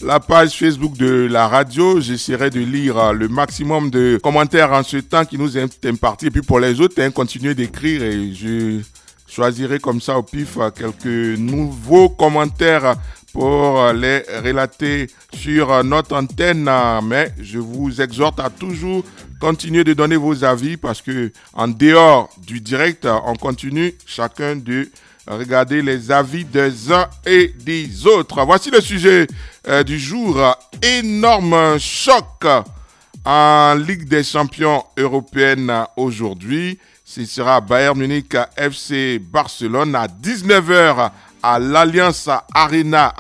la page Facebook de la radio. J'essaierai de lire le maximum de commentaires en ce temps qui nous est imparti. Et puis pour les autres, continuez d'écrire et je choisirai comme ça au pif quelques nouveaux commentaires pour les relater sur notre antenne. Mais je vous exhorte à toujours continuer de donner vos avis parce que en dehors du direct, on continue chacun de regarder les avis des uns et des autres. Voici le sujet du jour. Énorme choc en Ligue des champions européenne aujourd'hui. Ce sera Bayern Munich FC Barcelone à 19h à l'Allianz Arena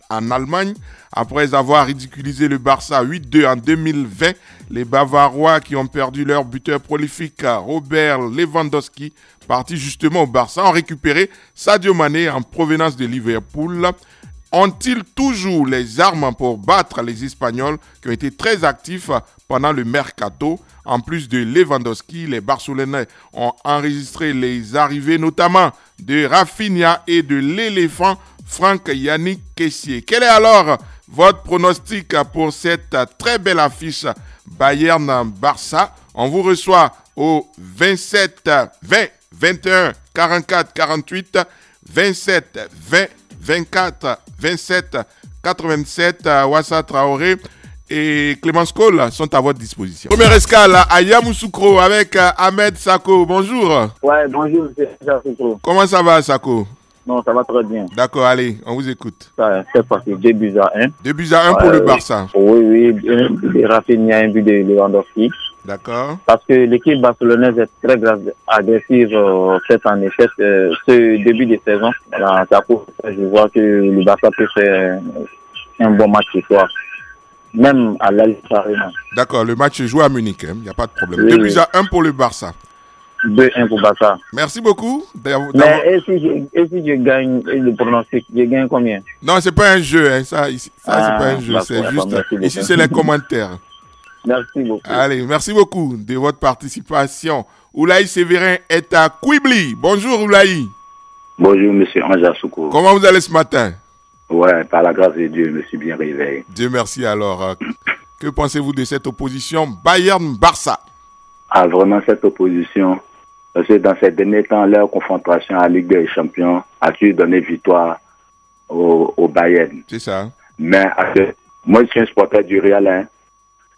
en Allemagne. Après avoir ridiculisé le Barça 8-2 en 2020, les Bavarois qui ont perdu leur buteur prolifique Robert Lewandowski, parti justement au Barça, ont récupéré Sadio Mané en provenance de Liverpool. Ont-ils toujours les armes pour battre les Espagnols qui ont été très actifs pendant le mercato? En plus de Lewandowski, les Barcelonais ont enregistré les arrivées notamment de Rafinha et de l'éléphant Franck Yannick Kessié. Quel est alors votre pronostic pour cette très belle affiche Bayern-Barça? On vous reçoit au 27 20 21 44 48 27 20 24 27 87. Wassa Traoré et Clémence Cole sont à votre disposition. Première escale à Yamoussoukro avec Ahmed Sako. Bonjour. Ouais, bonjour, monsieur Sako. Comment ça va, Sako? Non, ça va très bien. D'accord, allez, on vous écoute. C'est parti, 2-1. 2-1 pour le Barça. Oui, un but de Rafinha, un but de Lewandowski. D'accord. Parce que l'équipe barcelonaise est très agressive cette année, ce début de saison. Voilà, je vois que le Barça peut faire un bon match ce soir. Même à l'Allianz Arena. D'accord, le match est joué à Munich, il n'y a pas de problème. Oui. 2-1 pour le Barça. 2-1 pour Barça. Merci beaucoup. Mais et si je gagne le pronostic, je gagne combien? Non, c'est pas un jeu, hein. Ça c'est pas un jeu, c'est juste. Ici, c'est les commentaires. Merci beaucoup. Allez, merci beaucoup de votre participation. Oulaï Sévérin est à Quibli. Bonjour Oulaï. Bonjour monsieur Anja Soukou. Comment vous allez ce matin? Ouais, par la grâce de Dieu, je me suis bien réveillé. Dieu merci alors. Que pensez-vous de cette opposition Bayern-Barça? Ah, vraiment cette opposition, parce que dans ces derniers temps, leur confrontation à la Ligue des Champions a su donner victoire au Bayern. C'est ça. Mais moi, je suis un supporter du Real. Hein.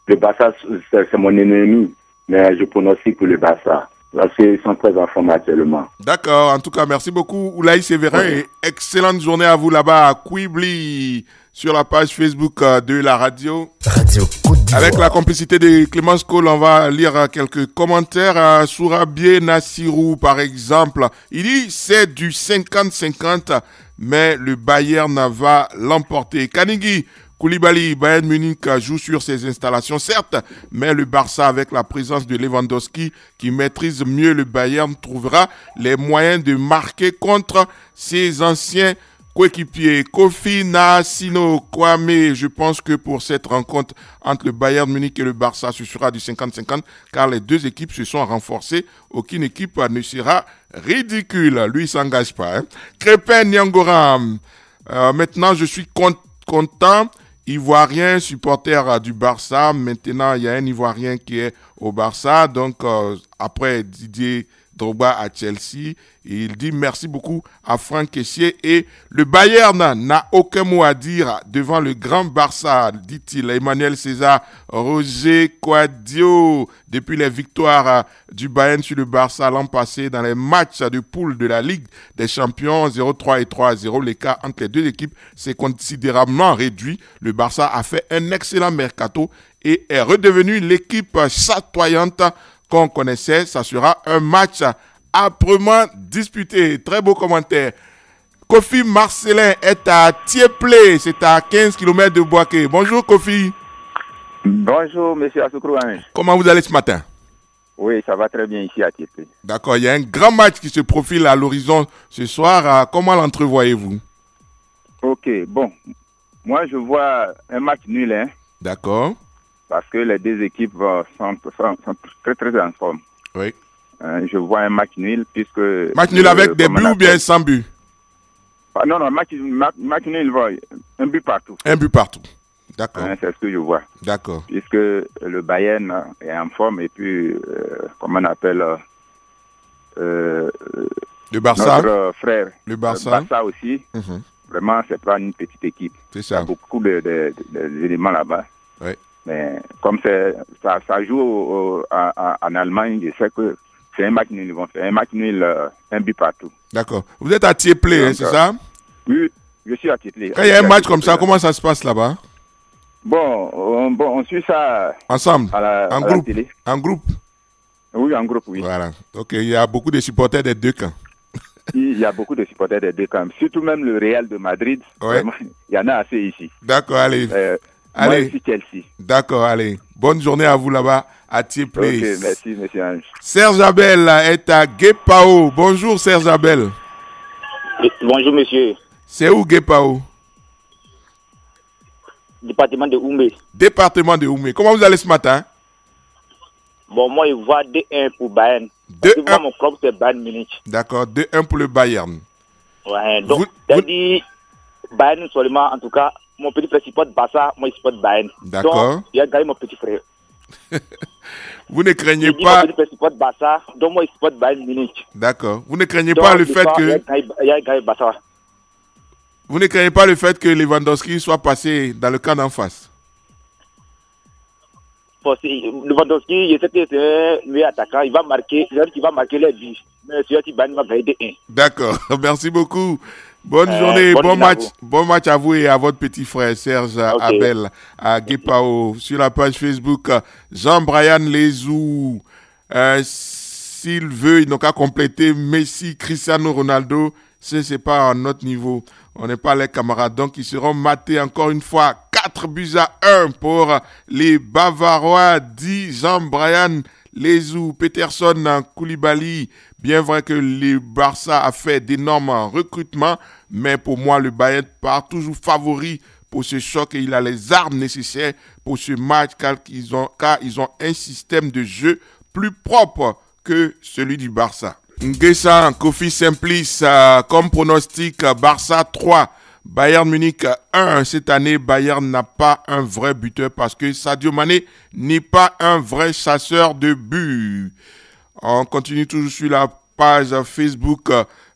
Le Barça, c'est mon ennemi, mais je pronostique pour le Barça. Parce qu'ils sont très en forme actuellement. D'accord, en tout cas, merci beaucoup Oulaï Sévérin et excellente journée à vous là-bas à Quibli sur la page Facebook de la radio. Radio Côte d'Ivoire. Avec la complicité de Clémence Cole, on va lire quelques commentaires. Sourabié Nassirou, par exemple, il dit c'est du 50-50, mais le Bayern va l'emporter. Kanigi Koulibaly, Bayern Munich joue sur ses installations, certes, mais le Barça, avec la présence de Lewandowski, qui maîtrise mieux le Bayern, trouvera les moyens de marquer contre ses anciens coéquipiers. Kofi Nassino Kwame, je pense que pour cette rencontre entre le Bayern Munich et le Barça, ce sera du 50-50, car les deux équipes se sont renforcées. Aucune équipe ne sera ridicule. Lui, il s'engage pas. Hein. Crépin Nyangoram, maintenant je suis content. Ivoirien, supporter du Barça. Maintenant, il y a un Ivoirien qui est au Barça. Donc, après Didier Drogba à Chelsea, il dit merci beaucoup à Franck Kessié. Et le Bayern n'a aucun mot à dire devant le grand Barça, dit-il. Emmanuel César, Roger Quadio, depuis les victoires du Bayern sur le Barça l'an passé dans les matchs de poule de la Ligue des Champions 0-3 et 3-0, l'écart entre les deux équipes s'est considérablement réduit. Le Barça a fait un excellent mercato et est redevenu l'équipe chatoyante qu'on connaissait. Ça sera un match âprement disputé. Très beau commentaire. Kofi Marcelin est à Tieplé, c'est à 15 km de Boaké. Bonjour Kofi. Bonjour monsieur Assoukro. Comment vous allez ce matin? Oui, ça va très bien ici à Tieplé. D'accord, il y a un grand match qui se profile à l'horizon ce soir. Comment l'entrevoyez-vous? Ok, bon. Moi je vois un match nul. Hein. D'accord. Parce que les deux équipes sont très très en forme. Oui. Je vois un match nul puisque... Match nul avec des buts ou bien sans but? Non, match nul, un but partout. Un but partout. D'accord. C'est ce que je vois. D'accord. Puisque le Bayern est en forme et puis, comment on appelle le Barça. Notre frère, le Barça aussi. Vraiment, c'est pas une petite équipe. C'est ça. Il y a beaucoup d'éléments là-bas. Oui. Mais comme ça joue en Allemagne, je sais que c'est un match nul. Ils vont faire un match nul, un but partout. D'accord. Vous êtes à Tietplé, c'est ça? Oui, je suis à Tietplé. Quand il y a un match comme ça, comment ça se passe là-bas? Bon, on suit ça ensemble, en groupe, télé. En groupe? Oui, en groupe, oui. Voilà. Donc, il y a beaucoup de supporters des deux camps. Il y a beaucoup de supporters des deux camps. Surtout même le Real de Madrid. Ouais. Vraiment, il y en a assez ici. D'accord, allez. Moi, ici, Chelsea. D'accord, allez. Bonne journée à vous là-bas, à Tietplé. Ok, merci, monsieur Ange. Serge Abel est à Guépao. Bonjour, Serge Abel. Bonjour, monsieur. C'est où Guépao? Département de Oumé. Département de Oumé. Comment vous allez ce matin? Bon, moi, je vois 2-1 pour Bayern. 2-1. Moi, mon club, c'est Bayern Munich. D'accord, 2-1 pour le Bayern. Ouais, donc, dit Bayern seulement, en tout cas, mon petit frère supporte Barça, moi, je supporte Bayern. D'accord. Donc, il a gagné mon petit frère. Vous ne craignez mon petit frère supporte Barça, donc moi, je supporte Bayern Munich. D'accord. Vous ne craignez pas le fait que... Il a gagné Barça. Vous ne craignez pas le fait que Lewandowski soit passé dans le camp d'en face? Lewandowski, je sais que c'est un meilleur attaquant. Il va marquer les buts. Mais c'est qui va gagner 1. D'accord. Merci beaucoup. Bonne journée, bon match à vous et à votre petit frère Serge Abel à Guépao. Sur la page Facebook, Jean-Brian Lezou. S'il veut, il n'a qu'à compléter Messi, Cristiano Ronaldo. C'est pas à notre niveau. On n'est pas les camarades. Donc, ils seront matés encore une fois. 4-1 pour les Bavarois, dit Jean-Brian Lezou. Peterson, Koulibaly. Bien vrai que le Barça a fait d'énormes recrutements, mais pour moi, le Bayern part toujours favori pour ce choc et il a les armes nécessaires pour ce match car ils ont un système de jeu plus propre que celui du Barça. Nguessan, Kofi Simplice, comme pronostic, Barça 3, Bayern Munich 1. Cette année, Bayern n'a pas un vrai buteur parce que Sadio Mané n'est pas un vrai chasseur de buts. On continue toujours sur la page Facebook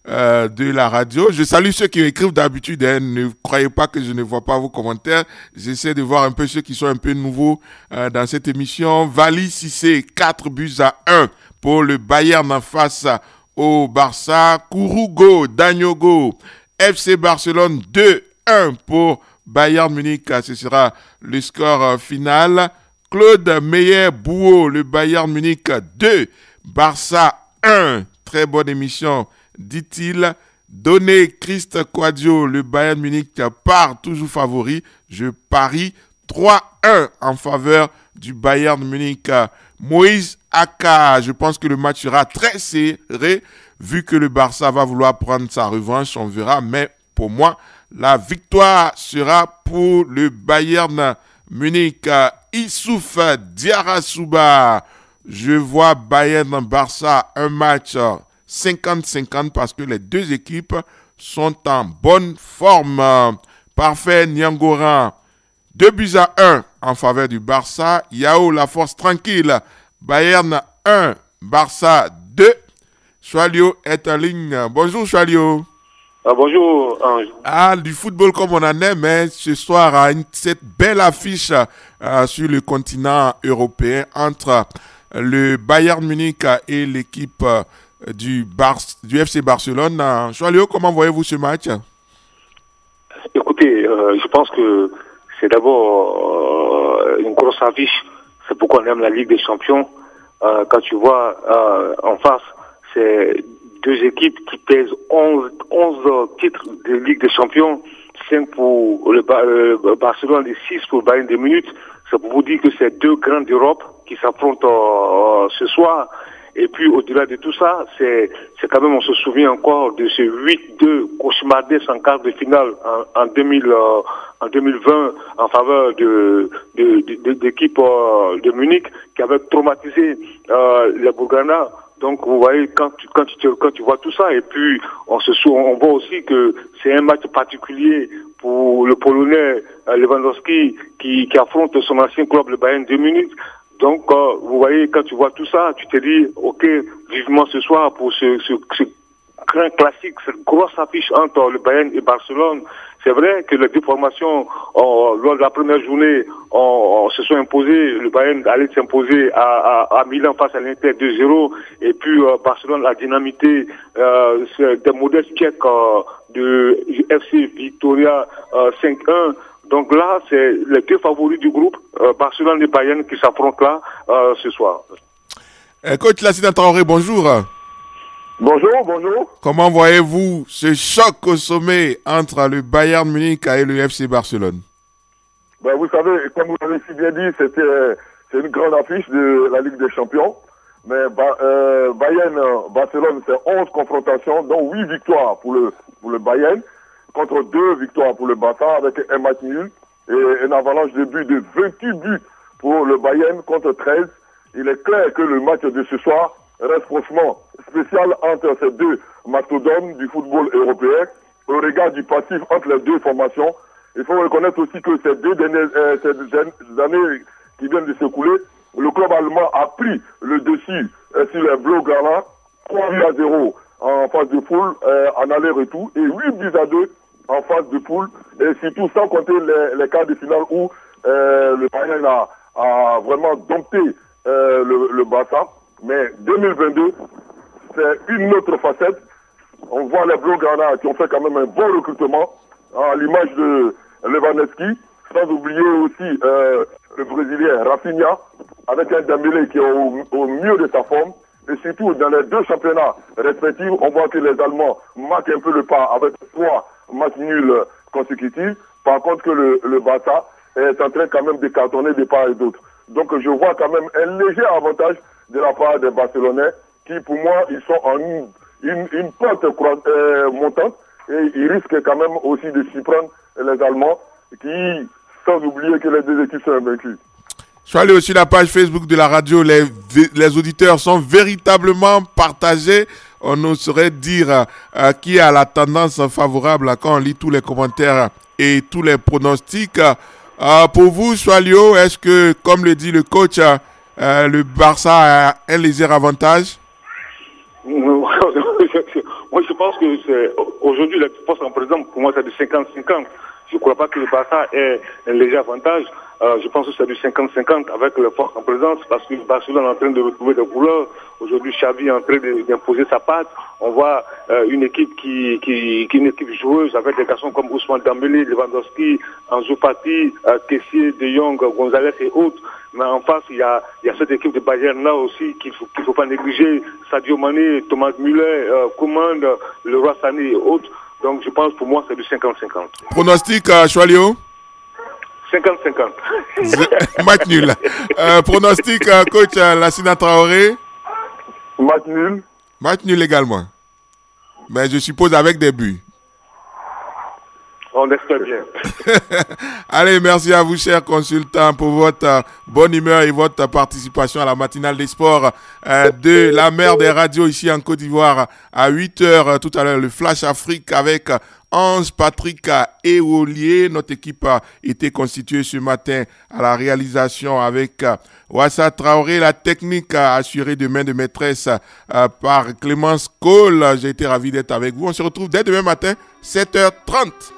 de la radio. Je salue ceux qui écrivent d'habitude. Ne croyez pas que je ne vois pas vos commentaires. J'essaie de voir un peu ceux qui sont un peu nouveaux dans cette émission. Vali Cissé, 4-1 pour le Bayern en face au Barça. Kourougo, Daniogo, FC Barcelone 2-1 pour Bayern Munich. Ce sera le score final. Claude Meyer-Bouot, le Bayern Munich 2, Barça 1. Très bonne émission, dit-il. Donné Christ Quadio, le Bayern Munich part toujours favori. Je parie 3-1 en faveur du Bayern Munich. Moïse Aka, je pense que le match sera très serré vu que le Barça va vouloir prendre sa revanche, on verra. Mais pour moi, la victoire sera pour le Bayern Munich. Issouf Diarra-Souba, je vois Bayern-Barça un match 50-50 parce que les deux équipes sont en bonne forme. Parfait, Niangoran. 2-1 en faveur du Barça. Yao, la force tranquille. Bayern 1, Barça 2. Choualio est en ligne. Bonjour Choualio. Bonjour Ange. Du football comme on en est, mais ce soir, cette belle affiche sur le continent européen entre le Bayern Munich et l'équipe du FC Barcelone. Choualio, comment voyez-vous ce match? Écoutez, je pense que c'est d'abord une grosse affiche. C'est pourquoi on aime la Ligue des Champions. Quand tu vois en face, c'est deux équipes qui pèsent 11 titres de Ligue des Champions, 5 pour le Barcelone et 6 pour le Bayern de Munich. C'est pour vous dire que c'est deux grands d'Europe qui s'affrontent ce soir. Et puis au-delà de tout ça, c'est quand même, on se souvient encore de ce 8-2 cauchemardesque en quart de finale en 2020 en faveur de l'équipe de Munich qui avait traumatisé les Bourgana. Donc vous voyez quand tu vois tout ça, et puis on voit aussi que c'est un match particulier pour le Polonais Lewandowski qui affronte son ancien club, le Bayern, 2 minutes. Donc, vous voyez, quand tu vois tout ça, tu te dis, ok, vivement ce soir pour ce grand classique, cette grosse affiche entre le Bayern et Barcelone. C'est vrai que les deux formations, lors de la première journée, se sont imposées. Le Bayern allait s'imposer à Milan face à l'Inter 2-0. Et puis Barcelone a dynamité des modestes tchèques de FC Victoria 5-1. Donc là, c'est les deux favoris du groupe, Barcelone et Bayern, qui s'affrontent là ce soir. Coach Lassina Traoré, bonjour. Bonjour, bonjour. Comment voyez-vous ce choc au sommet entre le Bayern Munich et le FC Barcelone? Ben, vous savez, comme vous l'avez si bien dit, c'est une grande affiche de la Ligue des Champions. Mais Bayern-Barcelone, c'est 11 confrontations, dont 8 victoires pour le Bayern, contre 2 victoires pour le Barça, avec un match nul et une avalanche de buts de 28 buts pour le Bayern contre 13. Il est clair que le match de ce soir reste franchement spécial entre ces deux mastodontes du football européen, au regard du passif entre les deux formations. Il faut reconnaître aussi que ces ces années qui viennent de s'écouler, le club allemand a pris le dessus sur les Blaugrana, 3-0 en phase de poule, en aller-retour, et 8-2 en phase de poule, et surtout sans compter les quarts de finale où le Bayern a vraiment dompté le Barça. Mais 2022, c'est une autre facette. On voit les Blaugrana qui ont fait quand même un bon recrutement, à l'image de Lewandowski, sans oublier aussi le Brésilien Rafinha, avec un Dembélé qui est au mieux de sa forme. Et surtout, dans les deux championnats respectifs, on voit que les Allemands marquent un peu le pas avec 3 matchs nuls consécutifs. Par contre, que le Barça est en train quand même de cartonner de part et d'autre. Donc, je vois quand même un léger avantage de la part des Barcelonais qui, pour moi, ils sont en une pente montante et ils risquent quand même aussi de s'y prendre les Allemands qui, sans oublier que les deux équipes sont invaincues. Je suis allé aussi sur la page Facebook de la radio. Les auditeurs sont véritablement partagés. On ne saurait dire qui a la tendance favorable quand on lit tous les commentaires et tous les pronostics. Pour vous, Choualio, est-ce que, comme le dit le coach, le Barça a un léger avantage? Moi, je pense que c'est aujourd'hui, la force en présence, pour moi, c'est du 50-50. Je ne crois pas que le Barça ait un léger avantage. Je pense que c'est du 50-50 avec la force en présence, parce que le Barcelone est en train de retrouver des couleurs. Aujourd'hui, Xavi est en train d'imposer sa patte. On voit une équipe qui est une équipe joueuse avec des garçons comme Ousmane Dembélé, Lewandowski, Ansu Fati, Kessié, De Jong, Gonzalez et autres. Mais en face, il y a cette équipe de Bayern là aussi qu'il faut pas négliger. Sadio Mané, Thomas Müller, Coman, Leroy Sané et autres. Donc je pense pour moi c'est du 50-50. Pronostic, Choualio? 50-50. Match nul. Pronostic, coach Lassina Traoré? Match nul. Match nul également. Mais je suppose avec des buts. On espère bien. Allez, merci à vous, chers consultants, pour votre bonne humeur et votre participation à la matinale des sports de la mer des radios ici en Côte d'Ivoire à 8h. Tout à l'heure, le Flash Afrique avec Ange Patrick Éolier. Notre équipe a été constituée ce matin à la réalisation avec Wassa Traoré, la technique assurée de main de maîtresse par Clémence Cole. J'ai été ravi d'être avec vous. On se retrouve dès demain matin, 7h30.